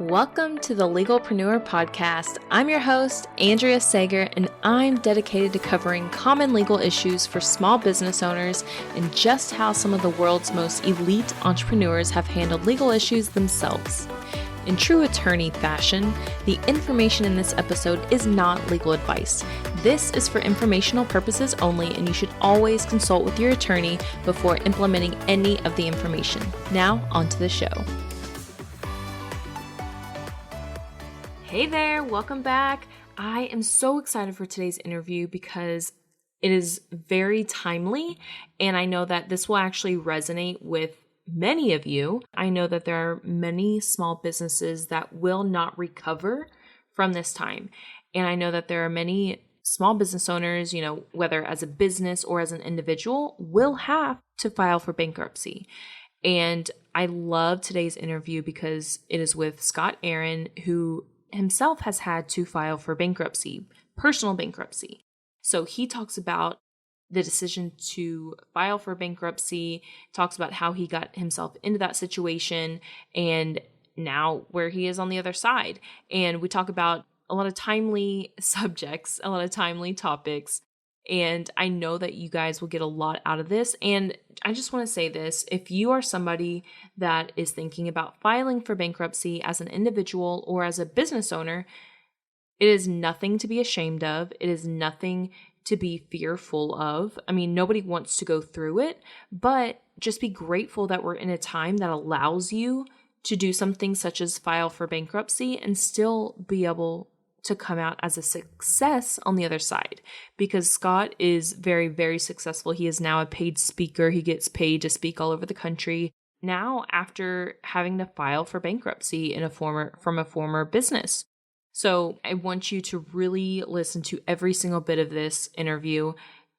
Welcome to the Legalpreneur podcast. I'm your host, Andrea Sager, and I'm dedicated to covering common legal issues for small business owners and just how some of the world's most elite entrepreneurs have handled legal issues themselves. In true attorney fashion, the information in this episode is not legal advice. This is for informational purposes only, and you should always consult with your attorney before implementing any of the information. Now, on to the show. Hey there, welcome back. I am so excited for today's interview because it is very timely, and I know that this will actually resonate with many of you. I know that there are many small businesses that will not recover from this time, and I know that there are many small business owners, whether as a business or as an individual, will have to file for bankruptcy. And I love today's interview because it is with Scott Aaron, who himself has had to file for bankruptcy, personal bankruptcy. So he talks about the decision to file for bankruptcy, talks about how he got himself into that situation, and now where he is on the other side. And we talk about a lot of timely subjects, a lot of timely topics. And I know that you guys will get a lot out of this. And I just want to say this, if you are somebody that is thinking about filing for bankruptcy as an individual or as a business owner, it is nothing to be ashamed of. It is nothing to be fearful of. I mean, nobody wants to go through it, but just be grateful that we're in a time that allows you to do something such as file for bankruptcy and still be able to come out as a success on the other side, because Scott is very, very successful. He is now a paid speaker. He gets paid to speak all over the country now after having to file for bankruptcy from a former business. So I want you to really listen to every single bit of this interview,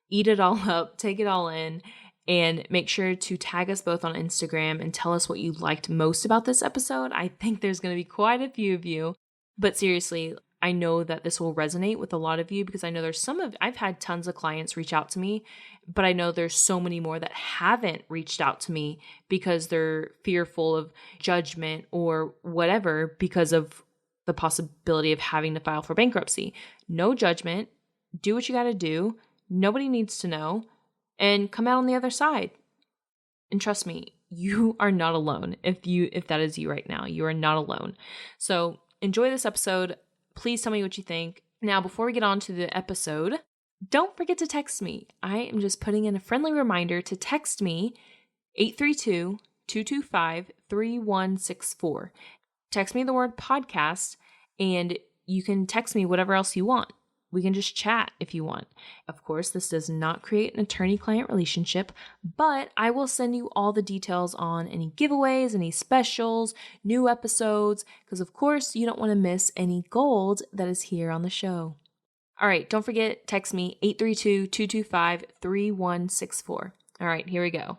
eat it all up, take it all in, and make sure to tag us both on Instagram and tell us what you liked most about this episode. I think there's going to be quite a few of you, but seriously, I know that this will resonate with a lot of you because I know I've had tons of clients reach out to me, but I know there's so many more that haven't reached out to me because they're fearful of judgment or whatever because of the possibility of having to file for bankruptcy. No judgment. Do what you got to do. Nobody needs to know, and come out on the other side. And trust me, you are not alone. If that is you right now, you are not alone. So enjoy this episode. Please tell me what you think. Now, before we get on to the episode, don't forget to text me. I am just putting in a friendly reminder to text me 832-225-3164. Text me the word podcast, and you can text me whatever else you want. We can just chat if you want. Of course, this does not create an attorney-client relationship, but I will send you all the details on any giveaways, any specials, new episodes, because of course you don't want to miss any gold that is here on the show. All right, don't forget, text me 832-225-3164. All right, here we go.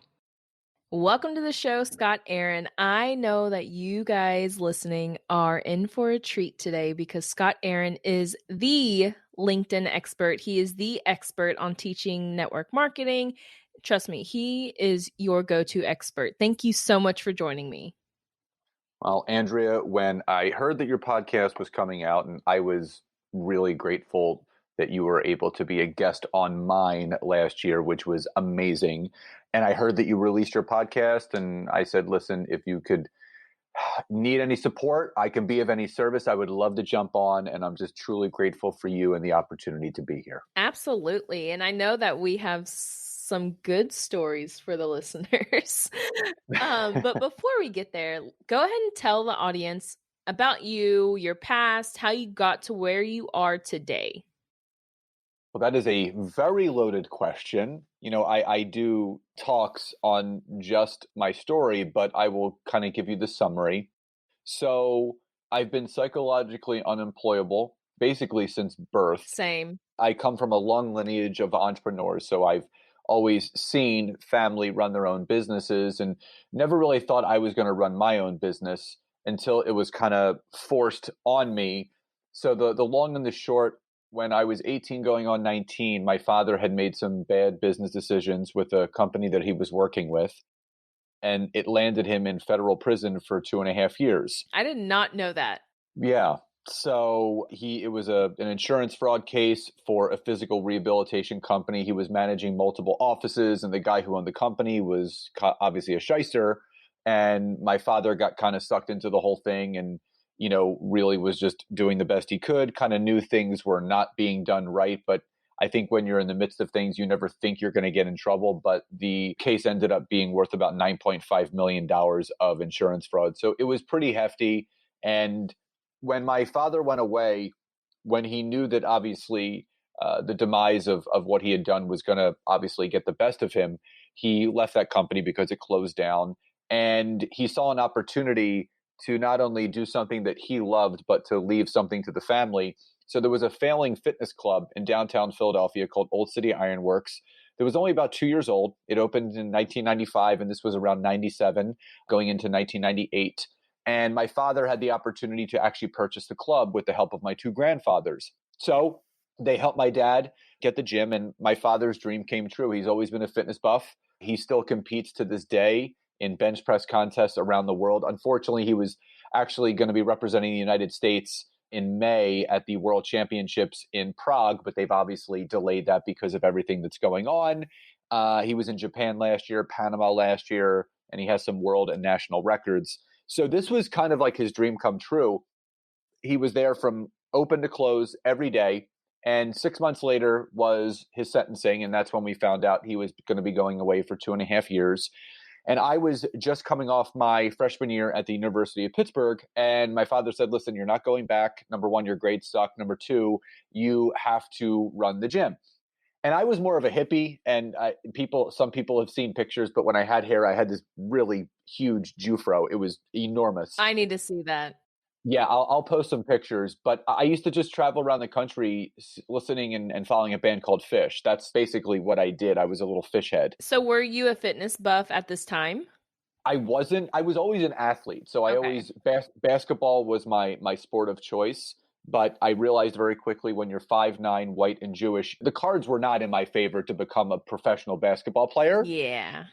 Welcome to the show, Scott Aaron. I know that you guys listening are in for a treat today because Scott Aaron is the LinkedIn expert. He is the expert on teaching network marketing. Trust me, he is your go-to expert. Thank you so much for joining me. Well, Andrea, when I heard that your podcast was coming out, and I was really grateful that you were able to be a guest on mine last year, which was amazing. And I heard that you released your podcast, and I said, listen, if you could need any support, I can be of any service. I would love to jump on, and I'm just truly grateful for you and the opportunity to be here. Absolutely. And I know that we have some good stories for the listeners. But before we get there, go ahead and tell the audience about you, your past, how you got to where you are today. Well, that is a very loaded question. I do talks on just my story, but I will kind of give you the summary. So I've been psychologically unemployable basically since birth. Same. I come from a long lineage of entrepreneurs, so I've always seen family run their own businesses and never really thought I was going to run my own business until it was kind of forced on me. So the long and the short, when I was 18 going on 19, my father had made some bad business decisions with a company that he was working with. and it landed him in federal prison for 2.5 years. I did not know that. Yeah. So it was an insurance fraud case for a physical rehabilitation company. He was managing multiple offices, and the guy who owned the company was obviously a shyster. And my father got kind of sucked into the whole thing, and really was just doing the best he could. Kind of knew things were not being done right, but I think when you're in the midst of things, you never think you're going to get in trouble. But the case ended up being worth about $9.5 million of insurance fraud. So it was pretty hefty. And when my father went away, when he knew that obviously the demise of what he had done was going to obviously get the best of him, he left that company because it closed down. And he saw an opportunity to not only do something that he loved, but to leave something to the family. So there was a failing fitness club in downtown Philadelphia called Old City Ironworks. It was only about 2 years old. It opened in 1995, and this was around 97, going into 1998. And my father had the opportunity to actually purchase the club with the help of my two grandfathers. So they helped my dad get the gym, and my father's dream came true. He's always been a fitness buff. He still competes to this day in bench press contests around the world. Unfortunately, he was actually going to be representing the United States in May at the World Championships in Prague, but they've obviously delayed that because of everything that's going on. He was in Japan last year, Panama last year, and he has some world and national records. So this was kind of like his dream come true. He was there from open to close every day. And 6 months later was his sentencing. And that's when we found out he was going to be going away for 2.5 years. And I was just coming off my freshman year at the University of Pittsburgh. And my father said, listen, you're not going back. Number one, your grades suck. Number two, you have to run the gym. And I was more of a hippie, and some people have seen pictures, but when I had hair, I had this really huge Jufro. It was enormous. I need to see that. Yeah, I'll post some pictures, but I used to just travel around the country listening and following a band called Fish. That's basically what I did. I was a little fish head. So were you a fitness buff at this time? I wasn't. I was always an athlete. So I always, basketball was my sport of choice. But I realized very quickly when you're 5'9", white and Jewish, the cards were not in my favor to become a professional basketball player. Yeah.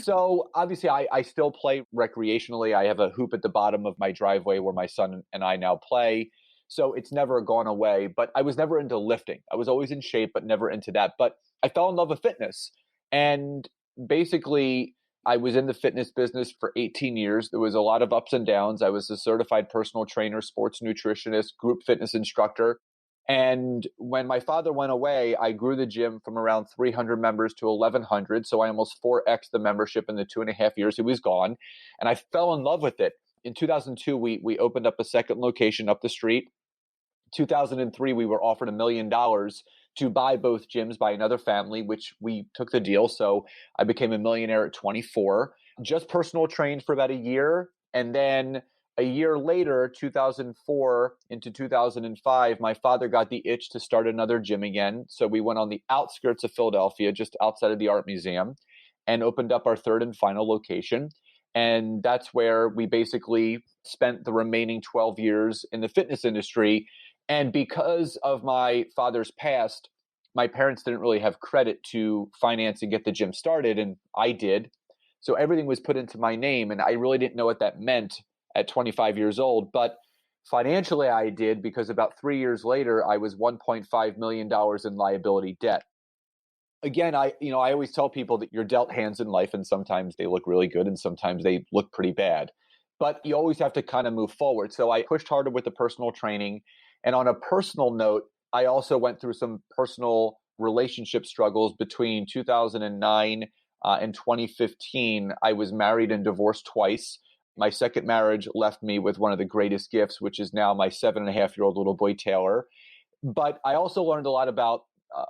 So obviously I still play recreationally. I have a hoop at the bottom of my driveway where my son and I now play. So it's never gone away, but I was never into lifting. I was always in shape, but never into that. But I fell in love with fitness. And basically I was in the fitness business for 18 years. There was a lot of ups and downs. I was a certified personal trainer, sports nutritionist, group fitness instructor. And when my father went away, I grew the gym from around 300 members to 1,100. So I almost 4x the membership in the 2.5 years he was gone. And I fell in love with it. In 2002, we opened up a second location up the street. 2003, we were offered $1 million to buy both gyms by another family, which we took the deal. So I became a millionaire at 24, just personal trained for about a year. And then a year later, 2004 into 2005, my father got the itch to start another gym again. So we went on the outskirts of Philadelphia, just outside of the art museum, and opened up our third and final location. And that's where we basically spent the remaining 12 years in the fitness industry. And because of my father's past, my parents didn't really have credit to finance and get the gym started, and I did. So everything was put into my name, and I really didn't know what that meant at 25 years old. But financially, I did, because about 3 years later, I was $1.5 million in liability debt. Again, I always tell people that you're dealt hands in life, and sometimes they look really good and sometimes they look pretty bad. But you always have to kind of move forward. So I pushed harder with the personal training. And on a personal note, I also went through some personal relationship struggles between 2009 and 2015. I was married and divorced twice. My second marriage left me with one of the greatest gifts, which is now my 7.5-year-old little boy, Taylor. But I also learned a lot about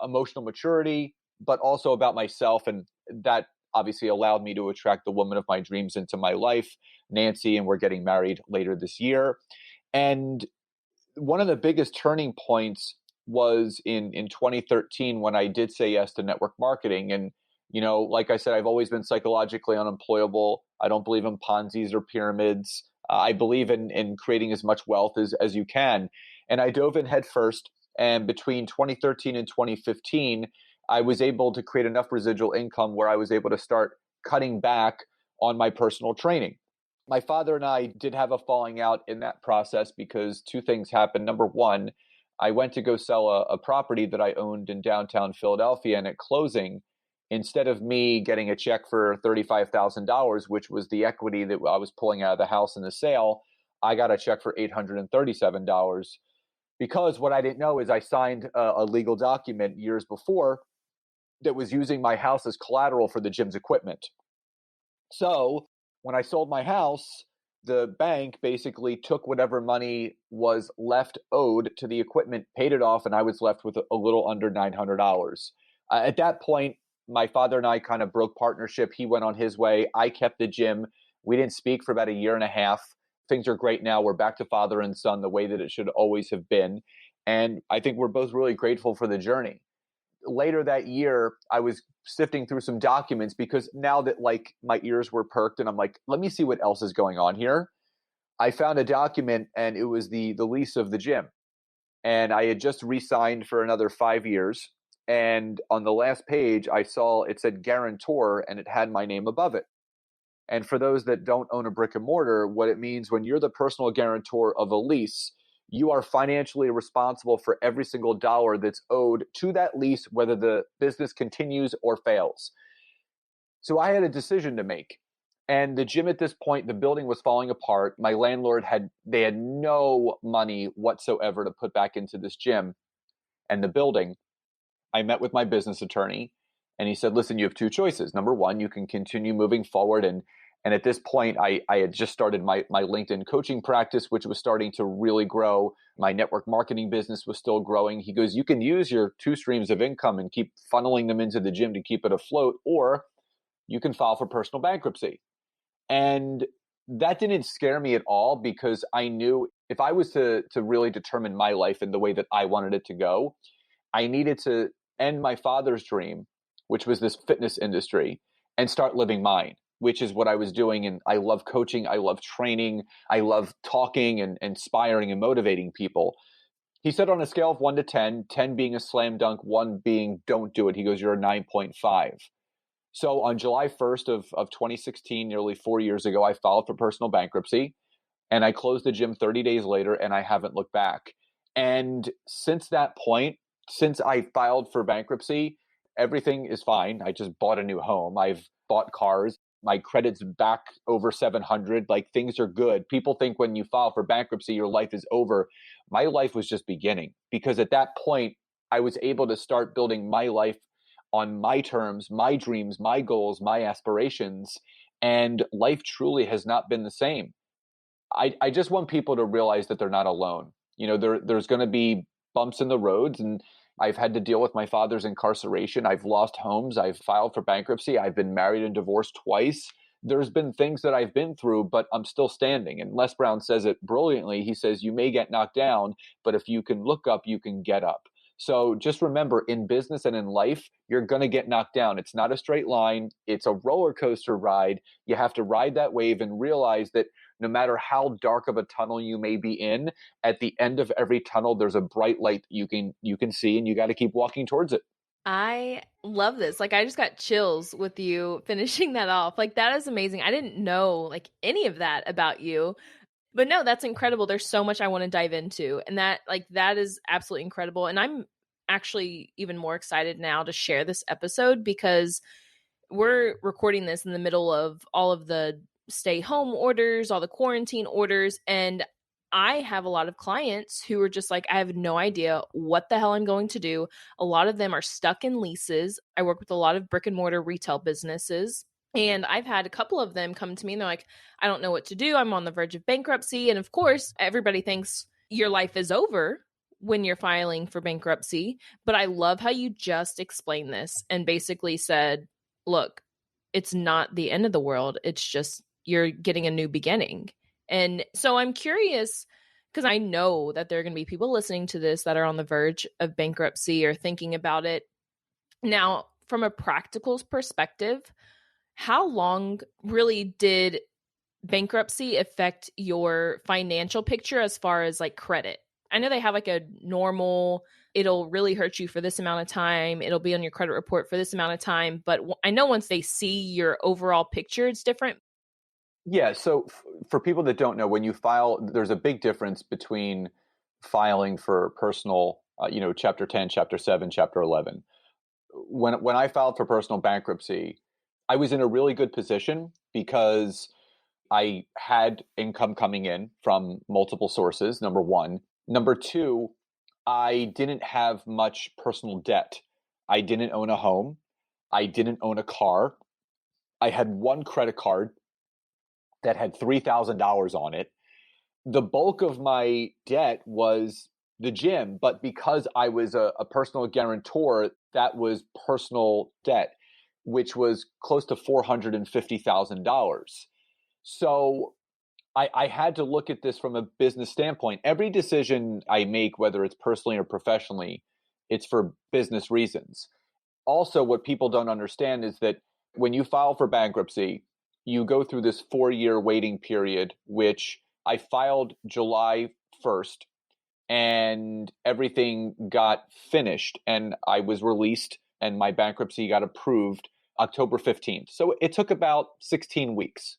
emotional maturity, but also about myself. And that obviously allowed me to attract the woman of my dreams into my life, Nancy, and we're getting married later this year. And one of the biggest turning points was in 2013 when I did say yes to network marketing. And, like I said, I've always been psychologically unemployable. I don't believe in Ponzi's or pyramids. I believe in creating as much wealth as you can. And I dove in head first. And between 2013 and 2015, I was able to create enough residual income where I was able to start cutting back on my personal training. My father and I did have a falling out in that process because two things happened. Number one, I went to go sell a property that I owned in downtown Philadelphia, and at closing, instead of me getting a check for $35,000, which was the equity that I was pulling out of the house in the sale, I got a check for $837 because what I didn't know is I signed a legal document years before that was using my house as collateral for the gym's equipment. So when I sold my house, the bank basically took whatever money was left owed to the equipment, paid it off, and I was left with a little under $900. At that point, my father and I kind of broke partnership. He went on his way. I kept the gym. We didn't speak for about a year and a half. Things are great now. We're back to father and son the way that it should always have been. And I think we're both really grateful for the journey. Later that year, I was sifting through some documents because now that like my ears were perked and I'm like, let me see what else is going on here. I found a document and it was the lease of the gym. And I had just re-signed for another 5 years. And on the last page, I saw it said guarantor and it had my name above it. And for those that don't own a brick and mortar, what it means when you're the personal guarantor of a lease, you are financially responsible for every single dollar that's owed to that lease, whether the business continues or fails. So I had a decision to make. And the gym at this point, the building was falling apart. My landlord had no money whatsoever to put back into this gym and the building. I met with my business attorney and he said, listen, you have two choices. Number one, you can continue moving forward. And at this point, I had just started my LinkedIn coaching practice, which was starting to really grow. My network marketing business was still growing. He goes, you can use your two streams of income and keep funneling them into the gym to keep it afloat, or you can file for personal bankruptcy. And that didn't scare me at all because I knew if I was to really determine my life in the way that I wanted it to go, I needed to end my father's dream, which was this fitness industry, and start living mine, which is what I was doing. And I love coaching. I love training. I love talking and inspiring and motivating people. He said on a scale of 1 to 10, 10 being a slam dunk, 1 being don't do it. He goes, you're a 9.5. So on July 1st of 2016, nearly 4 years ago, I filed for personal bankruptcy and I closed the gym 30 days later and I haven't looked back. And since that point, since I filed for bankruptcy, everything is fine. I just bought a new home. I've bought cars. My credit's back over 700. Like things are good. People think when you file for bankruptcy, your life is over. My life was just beginning because at that point, I was able to start building my life on my terms, my dreams, my goals, my aspirations. And life truly has not been the same. I just want people to realize that they're not alone. You know, there's going to be bumps in the roads, and I've had to deal with my father's incarceration. I've lost homes. I've filed for bankruptcy. I've been married and divorced twice. There's been things that I've been through, but I'm still standing. And Les Brown says it brilliantly. He says, you may get knocked down, but if you can look up, you can get up. So just remember, in business and in life, you're going to get knocked down. It's not a straight line. It's a roller coaster ride. You have to ride that wave and realize that no matter how dark of a tunnel you may be in, at the end of every tunnel, there's a bright light you can see, and you got to keep walking towards it. I love this. Like, I just got chills with you finishing that off. Like, that is amazing. I didn't know like any of that about you. But no, that's incredible. There's so much I want to dive into. And that is absolutely incredible. And I'm actually even more excited now to share this episode because we're recording this in the middle of all of the stay home orders, all the quarantine orders. And I have a lot of clients who are just like, I have no idea what the hell I'm going to do. A lot of them are stuck in leases. I work with a lot of brick and mortar retail businesses. And I've had a couple of them come to me and they're like, I don't know what to do. I'm on the verge of bankruptcy. And of course, everybody thinks your life is over when you're filing for bankruptcy. But I love how you just explained this and basically said, look, it's not the end of the world. It's just you're getting a new beginning. And so I'm curious because I know that there are going to be people listening to this that are on the verge of bankruptcy or thinking about it. Now, from a practical perspective, how long really did bankruptcy affect your financial picture as far as like credit? I know they have like a normal, it'll really hurt you for this amount of time. It'll be on your credit report for this amount of time. But I know once they see your overall picture, it's different. Yeah. So for people that don't know, when you file, there's a big difference between filing for personal, Chapter 10, Chapter 7, Chapter 11. When I filed for personal bankruptcy, I was in a really good position because I had income coming in from multiple sources, number one. Number two, I didn't have much personal debt. I didn't own a home. I didn't own a car. I had one credit card that had $3,000 on it. The bulk of my debt was the gym, but because I was a personal guarantor, that was personal debt, which was close to $450,000. So I had to look at this from a business standpoint. Every decision I make, whether it's personally or professionally, it's for business reasons. Also, what people don't understand is that when you file for bankruptcy, you go through this 4-year waiting period, which I filed July 1st and everything got finished and I was released and my bankruptcy got approved October 15th. So it took about 16 weeks.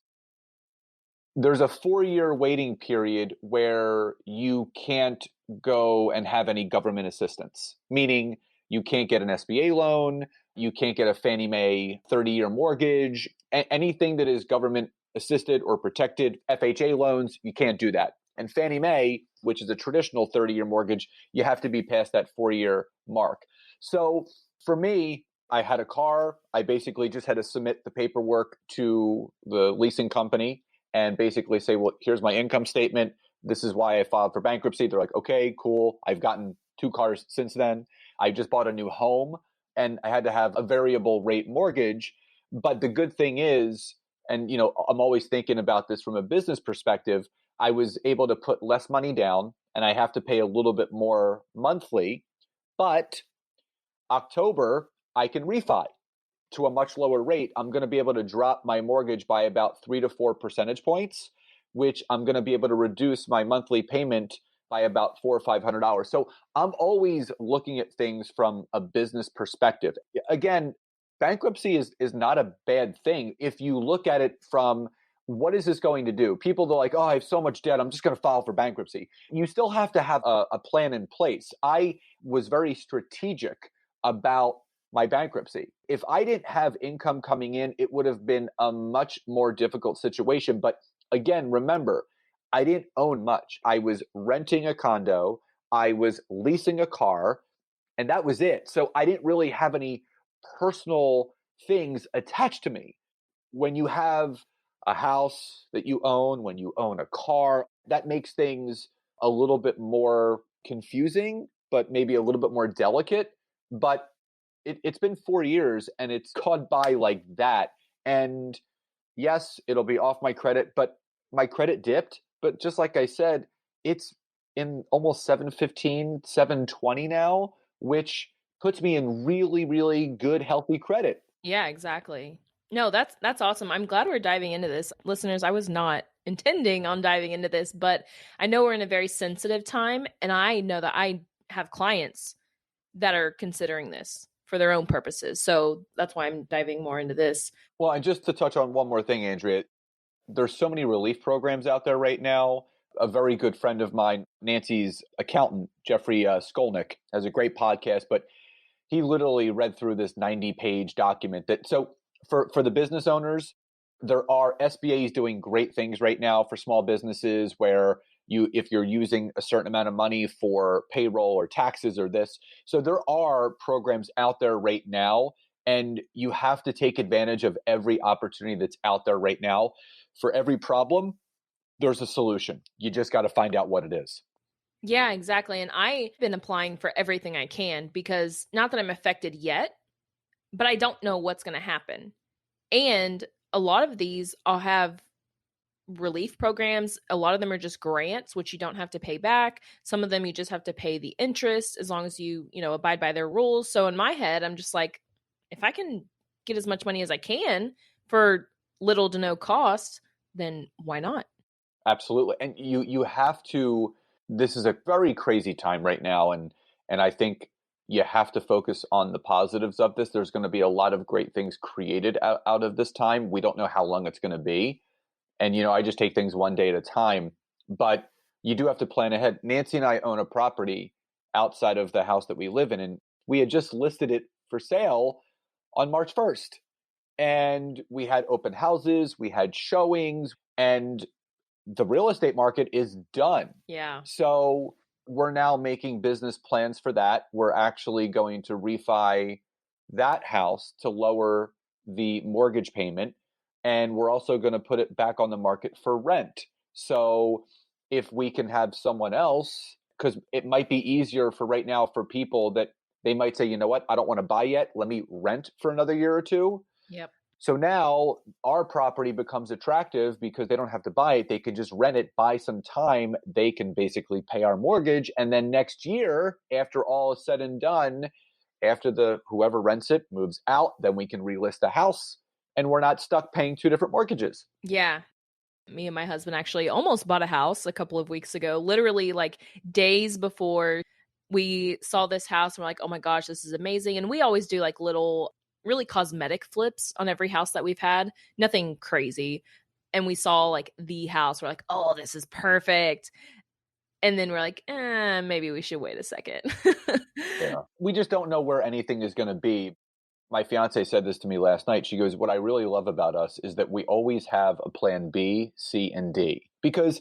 There's a 4-year waiting period where you can't go and have any government assistance, meaning you can't get an SBA loan, you can't get a Fannie Mae 30-year mortgage, anything that is government assisted or protected, FHA loans, you can't do that. And Fannie Mae, which is a traditional 30-year mortgage, you have to be past that 4-year mark. So for me, I had a car. I basically just had to submit the paperwork to the leasing company and basically say, well, here's my income statement. This is why I filed for bankruptcy. They're like, okay, cool. I've gotten 2 cars since then. I just bought a new home and I had to have a variable rate mortgage. But the good thing is, and I'm always thinking about this from a business perspective, I was able to put less money down and I have to pay a little bit more monthly. But October, I can refi to a much lower rate. I'm going to be able to drop my mortgage by about 3 to 4 percentage points, which I'm going to be able to reduce my monthly payment by about $400 or $500. So I'm always looking at things from a business perspective. Again, bankruptcy is not a bad thing if you look at it from what is this going to do? People are like, oh, I have so much debt, I'm just going to file for bankruptcy. You still have to have a plan in place. I was very strategic about my bankruptcy. If I didn't have income coming in, it would have been a much more difficult situation. But again, remember, I didn't own much. I was renting a condo, I was leasing a car, and that was it. So I didn't really have any personal things attached to me. When you have a house that you own, when you own a car, that makes things a little bit more confusing, but maybe a little bit more delicate. But it's been 4 years and it's gone by like that. And yes, it'll be off my credit, but my credit dipped. But just like I said, it's in almost 715, 720 now, which puts me in really, really good, healthy credit. Yeah, exactly. No, that's awesome. I'm glad we're diving into this. Listeners, I was not intending on diving into this, but I know we're in a very sensitive time and I know that I have clients that are considering this for their own purposes. So that's why I'm diving more into this. Well, and just to touch on one more thing, Andrea, there's so many relief programs out there right now. A very good friend of mine, Nancy's accountant, Jeffrey Skolnick, has a great podcast, but he literally read through this 90-page document that so for the business owners, there are SBAs doing great things right now for small businesses where if you're using a certain amount of money for payroll or taxes or this. So there are programs out there right now, and you have to take advantage of every opportunity that's out there right now. For every problem, there's a solution. You just got to find out what it is. Yeah, exactly. And I've been applying for everything I can because not that I'm affected yet, but I don't know what's going to happen. And a lot of these I'll have relief programs. A lot of them are just grants, which you don't have to pay back. Some of them you just have to pay the interest as long as you abide by their rules. So in my head, I'm just like, if I can get as much money as I can for little to no cost, then why not? Absolutely. And you have to, this is a very crazy time right now, and I think you have to focus on the positives of this. There's going to be a lot of great things created out of this time. We don't know how long it's going to be, And, I just take things one day at a time. But you do have to plan ahead. Nancy and I own a property outside of the house that we live in, and we had just listed it for sale on March 1st. And we had open houses, we had showings, and the real estate market is done. Yeah. So we're now making business plans for that. We're actually going to refi that house to lower the mortgage payment. And we're also going to put it back on the market for rent. So if we can have someone else, because it might be easier for right now for people that they might say, you know what, I don't want to buy yet. Let me rent for another year or two. Yep. So now our property becomes attractive because they don't have to buy it. They can just rent it, buy some time. They can basically pay our mortgage. And then next year, after all is said and done, after whoever rents it moves out, then we can relist the house and we're not stuck paying two different mortgages. Yeah. Me and my husband actually almost bought a house a couple of weeks ago, literally like days before we saw this house. And we're like, oh my gosh, this is amazing. And we always do like little, really cosmetic flips on every house that we've had, nothing crazy. And we saw like the house. We're like, oh, this is perfect. And then we're like, maybe we should wait a second. Yeah. We just don't know where anything is going to be. My fiance said this to me last night. She goes, what I really love about us is that we always have a plan B, C, and D, because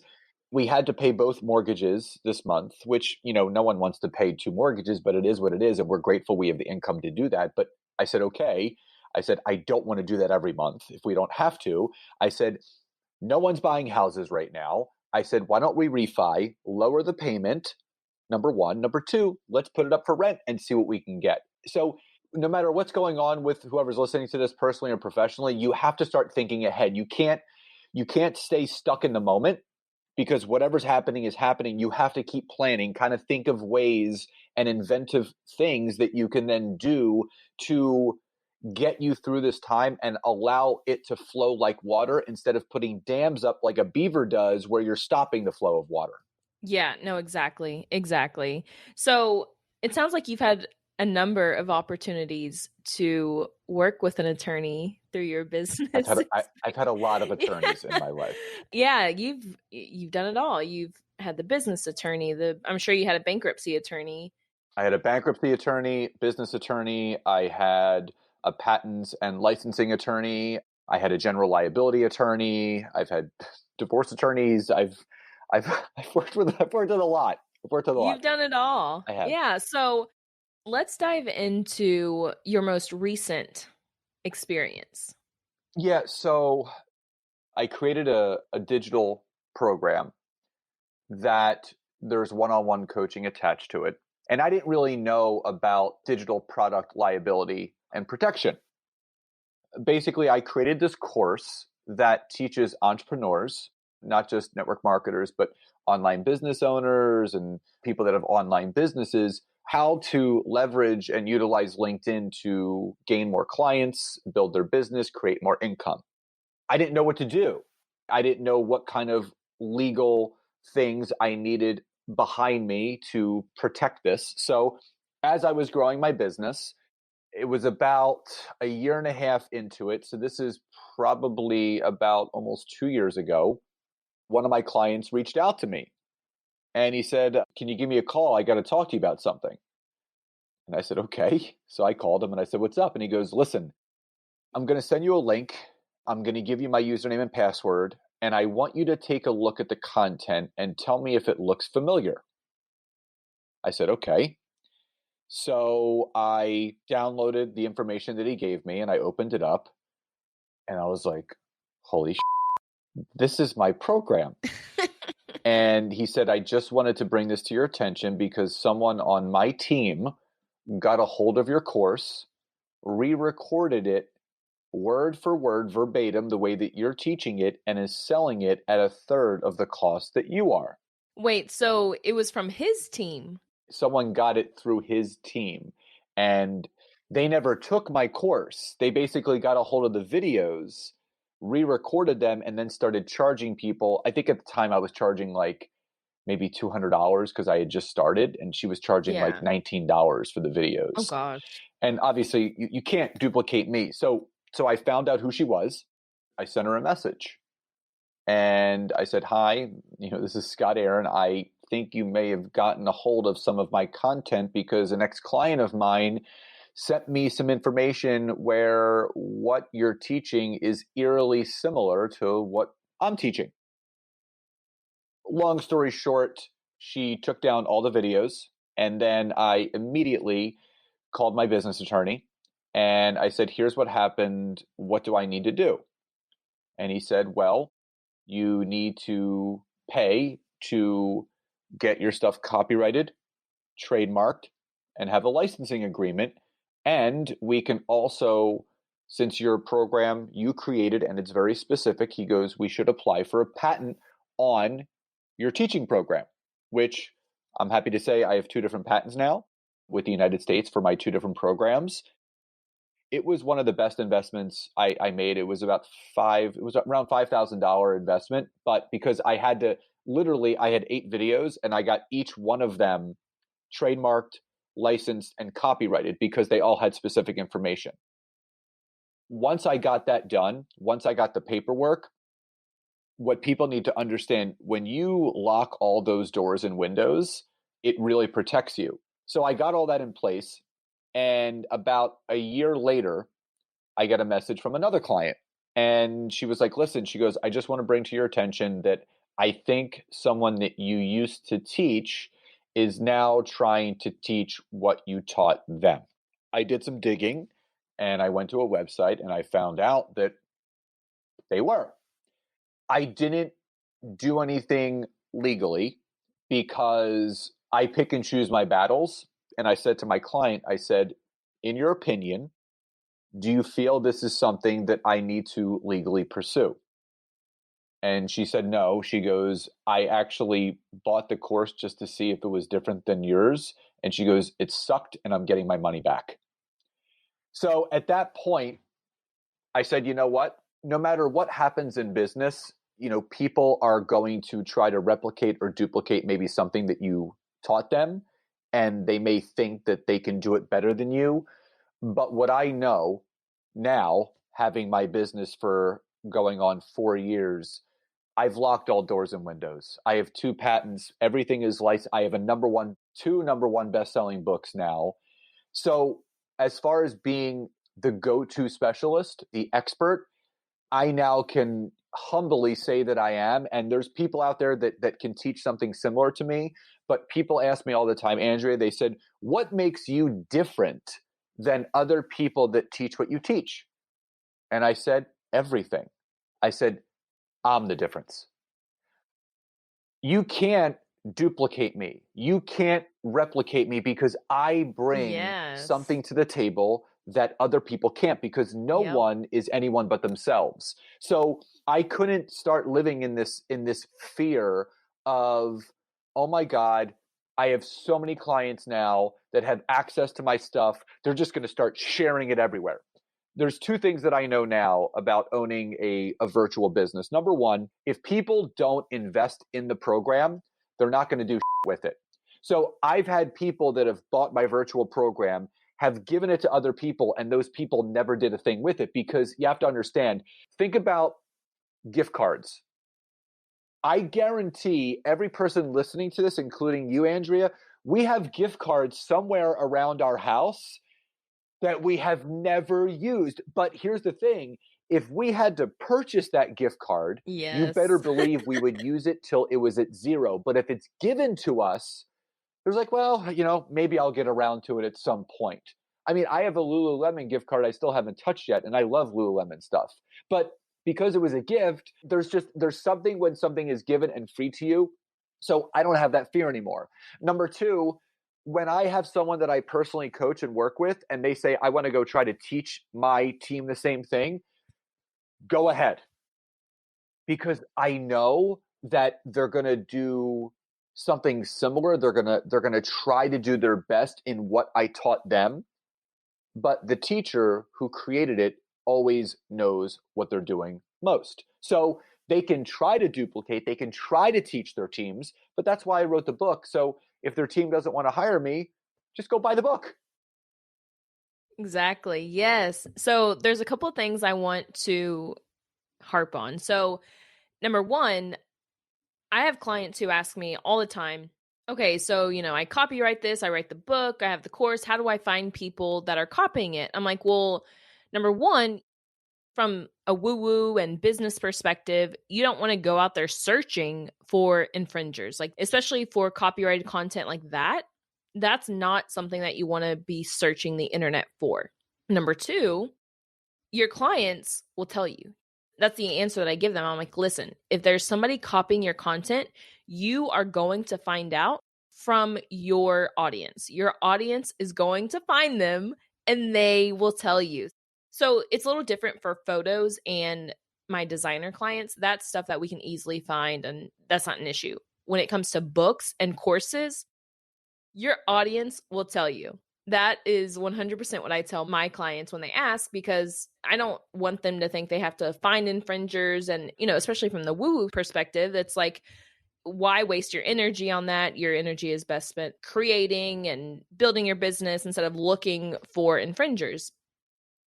we had to pay both mortgages this month, which, no one wants to pay two mortgages, but it is what it is. And we're grateful we have the income to do that. But I said, okay. I said, I don't want to do that every month if we don't have to. I said, no one's buying houses right now. I said, why don't we refi, lower the payment, number one. Number two, let's put it up for rent and see what we can get. So no matter what's going on with whoever's listening to this personally or professionally, you have to start thinking ahead. You can't stay stuck in the moment because whatever's happening is happening. You have to keep planning, kind of think of ways and inventive things that you can then do to get you through this time and allow it to flow like water instead of putting dams up like a beaver does where you're stopping the flow of water. Yeah, no, exactly. Exactly. So it sounds like you've had a number of opportunities to work with an attorney through your business. I've had a lot of attorneys in my life. Yeah, you've done it all. You've had the business attorney, I'm sure you had a bankruptcy attorney. I had a bankruptcy attorney, business attorney. I had a patents and licensing attorney. I had a general liability attorney. I've had divorce attorneys. I've worked with a lot. You've done it all. I have. Yeah. So let's dive into your most recent experience. Yeah. So I created a digital program that there's one-on-one coaching attached to it. And I didn't really know about digital product liability and protection. Basically, I created this course that teaches entrepreneurs, not just network marketers, but online business owners and people that have online businesses, how to leverage and utilize LinkedIn to gain more clients, build their business, create more income. I didn't know what to do. I didn't know what kind of legal things I needed behind me to protect this. So as I was growing my business, it was about a year and a half into it. So this is probably about almost 2 years ago. One of my clients reached out to me and he said, can you give me a call? I got to talk to you about something. And I said, okay. So I called him and I said, what's up? And he goes, listen, I'm going to send you a link. I'm going to give you my username and password. And I want you to take a look at the content and tell me if it looks familiar. I said, okay. So I downloaded the information that he gave me and I opened it up and I was like, holy shit, this is my program. And he said, I just wanted to bring this to your attention because someone on my team got a hold of your course, re-recorded it word for word, verbatim, the way that you're teaching it, and is selling it at a third of the cost that you are. Wait, so it was from his team? Someone got it through his team, and they never took my course. They basically got a hold of the videos, re-recorded them, and then started charging people. I think at the time I was charging like maybe $200 because I had just started, and she was charging like $19 for the videos. Oh gosh. And obviously you can't duplicate me. So I found out who she was. I sent her a message And I said, hi, this is Scott Aaron. I think you may have gotten a hold of some of my content because an ex-client of mine sent me some information where what you're teaching is eerily similar to what I'm teaching. Long story short, she took down all the videos, and then I immediately called my business attorney and I said, here's what happened. What do I need to do? And he said, well, you need to pay to get your stuff copyrighted, trademarked, and have a licensing agreement. And we can also, since your program you created and it's very specific, he goes, we should apply for a patent on your teaching program, which I'm happy to say I have 2 different patents now with the United States for my 2 different programs. It was one of the best investments I made. It was around $5,000 investment, but because I had to literally, I had 8 videos and I got each one of them trademarked, licensed, and copyrighted because they all had specific information. Once I got that done, once I got the paperwork, what people need to understand, when you lock all those doors and windows, it really protects you. So I got all that in place. And about a year later, I get a message from another client. And she was like, listen, she goes, I just want to bring to your attention that I think someone that you used to teach is now trying to teach what you taught them. I did some digging and I went to a website and I found out that they were. I didn't do anything legally because I pick and choose my battles. And I said to my client, I said, in your opinion, do you feel this is something that I need to legally pursue? And she said, no. She goes, I actually bought the course just to see if it was different than yours. And she goes, it sucked and I'm getting my money back. So at that point, I said, you know what? No matter what happens in business, people are going to try to replicate or duplicate maybe something that you taught them, and they may think that they can do it better than you. But what I know now, having my business for going on 4 years, I've locked all doors and windows. I have 2 patents. Everything is licensed. I have two number one best-selling books now. So as far as being the go-to specialist, the expert, I now can humbly say that I am. And there's people out there that can teach something similar to me. But people ask me all the time, Andrea, they said, what makes you different than other people that teach what you teach? And I said, everything. I said, I'm the difference. You can't duplicate me. You can't replicate me because I bring Yes. something to the table that other people can't, because no Yep. one is anyone but themselves. So I couldn't start living in this fear of, oh my God, I have so many clients now that have access to my stuff. They're just going to start sharing it everywhere. There's 2 things that I know now about owning a virtual business. Number one, if people don't invest in the program, they're not going to do with it. So I've had people that have bought my virtual program, have given it to other people, and those people never did a thing with it, because you have to understand, think about gift cards. I guarantee every person listening to this, including you, Andrea, we have gift cards somewhere around our house that we have never used. But here's the thing, if we had to purchase that gift card, you better Yes. believe we would use it till it was at zero. But if it's given to us, there's like, well, maybe I'll get around to it at some point. I mean, I have a Lululemon gift card I still haven't touched yet, and I love Lululemon stuff. But because it was a gift, there's something when something is given and free to you. So I don't have that fear anymore. Number 2, when I have someone that I personally coach and work with, and they say, I want to go try to teach my team the same thing, go ahead. Because I know that they're going to do something similar. They're going to try to do their best in what I taught them. But the teacher who created it always knows what they're doing most. So they can try to duplicate, they can try to teach their teams, but that's why I wrote the book. So if their team doesn't want to hire me, just go buy the book. Exactly. Yes. So there's a couple of things I want to harp on. So Number one, I have clients who ask me all the time, okay, so, I copyright this, I write the book, I have the course. How do I find people that are copying it? I'm like, well, number one, from a woo-woo and business perspective, you don't want to go out there searching for infringers, like especially for copyrighted content like that. That's not something that you want to be searching the internet for. Number two, your clients will tell you. That's the answer that I give them. I'm like, listen, if there's somebody copying your content, you are going to find out from your audience. Your audience is going to find them and they will tell you. So it's a little different for photos and my designer clients. That's stuff that we can easily find, and that's not an issue. When it comes to books and courses, your audience will tell you. That is 100% what I tell my clients when they ask, because I don't want them to think they have to find infringers. And, especially from the woo-woo perspective, it's like, why waste your energy on that? Your energy is best spent creating and building your business instead of looking for infringers.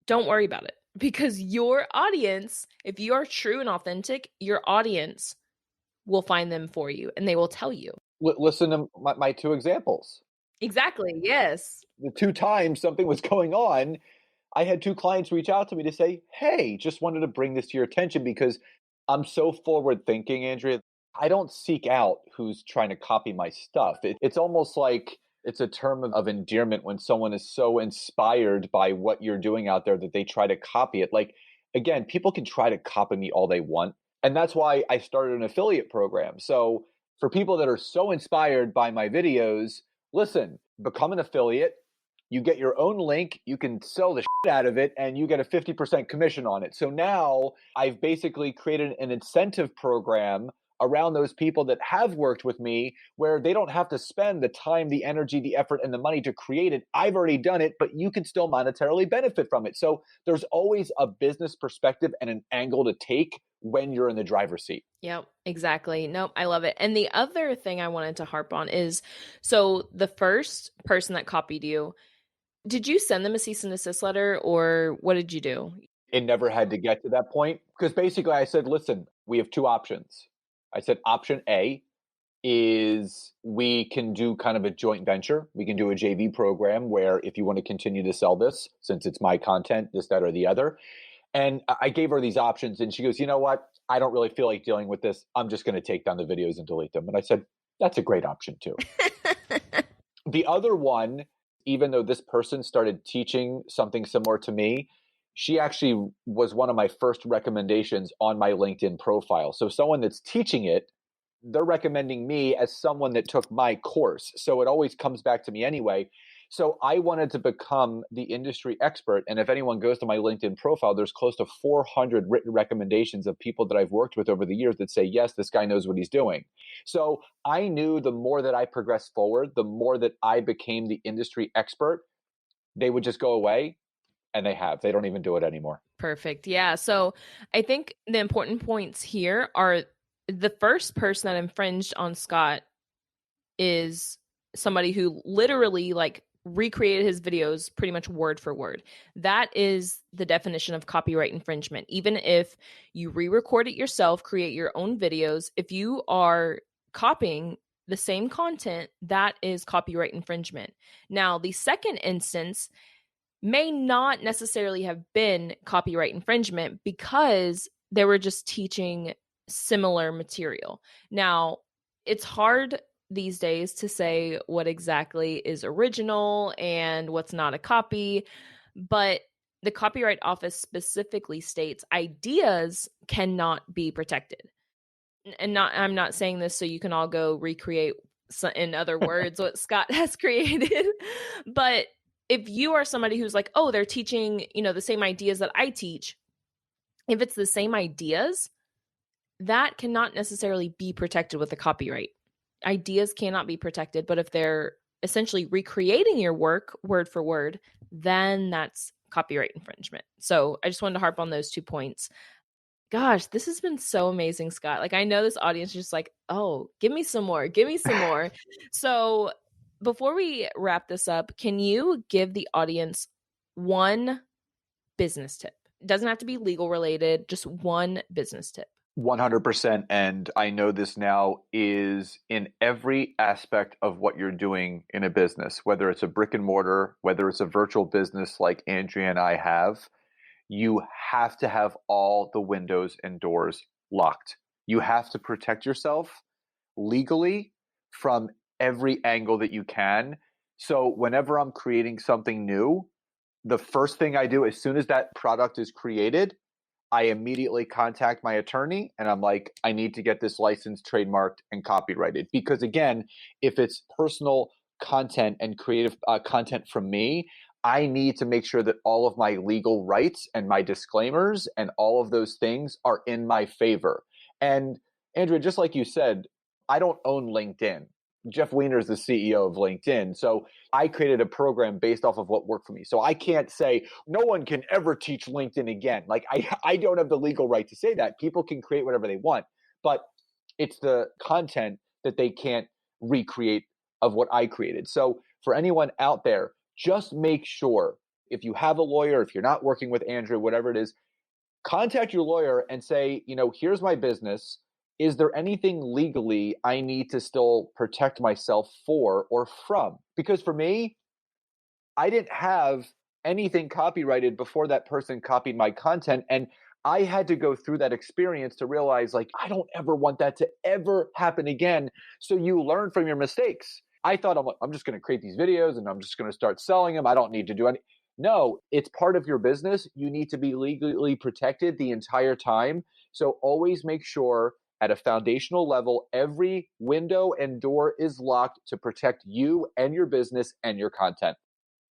Don't worry about it, because your audience, if you are true and authentic, your audience will find them for you and they will tell you. Listen to my two examples. Exactly. Yes. The two times something was going on, I had two clients reach out to me to say, hey, just wanted to bring this to your attention because I'm so forward thinking, Andrea. I don't seek out who's trying to copy my stuff. It's almost like it's a term of endearment when someone is so inspired by what you're doing out there that they try to copy it. Like, again, people can try to copy me all they want. And that's why I started an affiliate program. So for people that are so inspired by my videos, listen, become an affiliate. You get your own link, you can sell the shit out of it, and you get a 50% commission on it. So now I've basically created an incentive program around those people that have worked with me where they don't have to spend the time, the energy, the effort, and the money to create it. I've already done it, but you can still monetarily benefit from it. So there's always a business perspective and an angle to take when you're in the driver's seat. Yep, exactly. Nope, I love it. And the other thing I wanted to harp on is, so the first person that copied you, did you send them a cease and desist letter, or what did you do? It never had to get to that point because basically I said, listen, we have two options. I said, option A is we can do kind of a joint venture. We can do a JV program where if you want to continue to sell this, since it's my content, this, that, or the other. And I gave her these options and she goes, you know what? I don't really feel like dealing with this. I'm just going to take down the videos and delete them. And I said, that's a great option too. The other one, even though this person started teaching something similar to me, she actually was one of my first recommendations on my LinkedIn profile. So someone that's teaching it, they're recommending me as someone that took my course. So it always comes back to me anyway. So I wanted to become the industry expert. And if anyone goes to my LinkedIn profile, there's close to 400 written recommendations of people that I've worked with over the years that say, yes, this guy knows what he's doing. So I knew the more that I progressed forward, the more that I became the industry expert, they would just go away. And they have. They don't even do it anymore. Perfect. Yeah. So I think the important points here are, the first person that infringed on Scott is somebody who literally recreated his videos pretty much word for word. That is the definition of copyright infringement. Even if you re-record it yourself, create your own videos, if you are copying the same content, that is copyright infringement. Now, the second instance may not necessarily have been copyright infringement because they were just teaching similar material. Now, it's hard these days to say what exactly is original and what's not a copy, but the Copyright Office specifically states ideas cannot be protected. And I'm not saying this so you can all go recreate, in other words, what Scott has created, but if you are somebody who's like, oh, they're teaching, the same ideas that I teach, if it's the same ideas, that cannot necessarily be protected with the copyright. Ideas cannot be protected, but if they're essentially recreating your work word for word, then that's copyright infringement. So I just wanted to harp on those 2 points. Gosh, this has been so amazing, Scott. I know this audience is just like, oh, give me some more. So before we wrap this up, can you give the audience one business tip? It doesn't have to be legal related, just one business tip. 100%. And I know this now is in every aspect of what you're doing in a business, whether it's a brick and mortar, whether it's a virtual business like Andrea and I have, you have to have all the windows and doors locked. You have to protect yourself legally from every angle that you can. So whenever I'm creating something new, the first thing I do as soon as that product is created, I immediately contact my attorney and I'm like, I need to get this licensed, trademarked, and copyrighted. Because again, if it's personal content and creative content from me, I need to make sure that all of my legal rights and my disclaimers and all of those things are in my favor. And Andrea, just like you said, I don't own LinkedIn. Jeff Weiner is the CEO of LinkedIn. So I created a program based off of what worked for me. So I can't say no one can ever teach LinkedIn again. Like I don't have the legal right to say that. People can create whatever they want, but it's the content that they can't recreate of what I created. So for anyone out there, just make sure if you have a lawyer, if you're not working with Andrew, whatever it is, contact your lawyer and say, here's my business. Is there anything legally I need to still protect myself for or from? Because for me, I didn't have anything copyrighted before that person copied my content. And I had to go through that experience to realize, like, I don't ever want that to ever happen again. So you learn from your mistakes. I thought, I'm just going to create these videos and I'm just going to start selling them. I don't need to do any. No, it's part of your business. You need to be legally protected the entire time. So always make sure at a foundational level, every window and door is locked to protect you and your business and your content.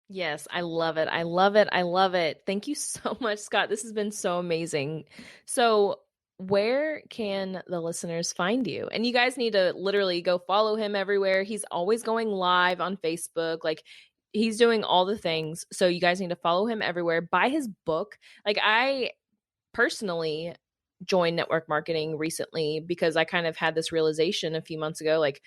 Yes, I love it. I love it. I love it. Thank you so much, Scott. This has been so amazing. So, where can the listeners find you? And you guys need to literally go follow him everywhere. He's always going live on Facebook. Like, he's doing all the things. So, you guys need to follow him everywhere. Buy his book. Like, I personally joined network marketing recently because I kind of had this realization a few months ago, like,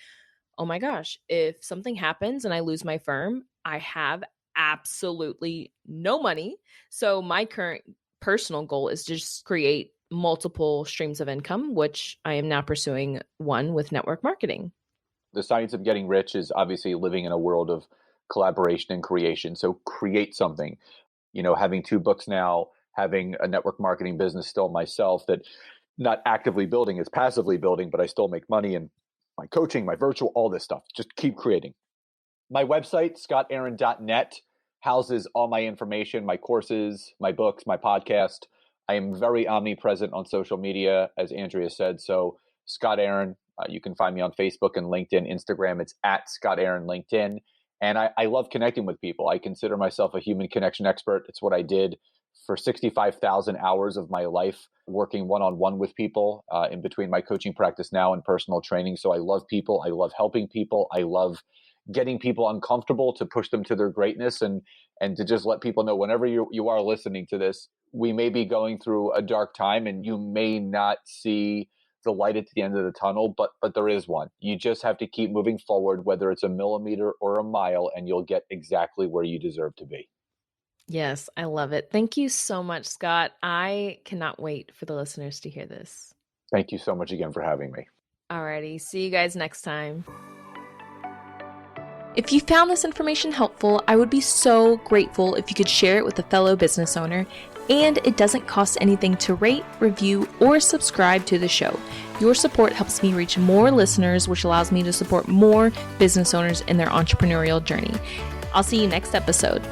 oh my gosh, if something happens and I lose my firm, I have absolutely no money. So my current personal goal is to just create multiple streams of income, which I am now pursuing one with network marketing. The science of getting rich is obviously living in a world of collaboration and creation. So create something. Having 2 books now, having a network marketing business still myself that not actively building, is passively building, but I still make money, and my coaching, my virtual, all this stuff. Just keep creating. My website, scottaaron.net, houses all my information, my courses, my books, my podcast. I am very omnipresent on social media, as Andrea said. So Scott Aaron, you can find me on Facebook and LinkedIn, Instagram. It's at Scott Aaron LinkedIn. And I love connecting with people. I consider myself a human connection expert. It's what I did for 65,000 hours of my life, working one-on-one with people in between my coaching practice now and personal training. So I love people. I love helping people. I love getting people uncomfortable to push them to their greatness, and to just let people know whenever you are listening to this, we may be going through a dark time and you may not see the light at the end of the tunnel, but there is one. You just have to keep moving forward, whether it's a millimeter or a mile, and you'll get exactly where you deserve to be. Yes, I love it. Thank you so much, Scott. I cannot wait for the listeners to hear this. Thank you so much again for having me. Alrighty, see you guys next time. If you found this information helpful, I would be so grateful if you could share it with a fellow business owner, and it doesn't cost anything to rate, review, or subscribe to the show. Your support helps me reach more listeners, which allows me to support more business owners in their entrepreneurial journey. I'll see you next episode.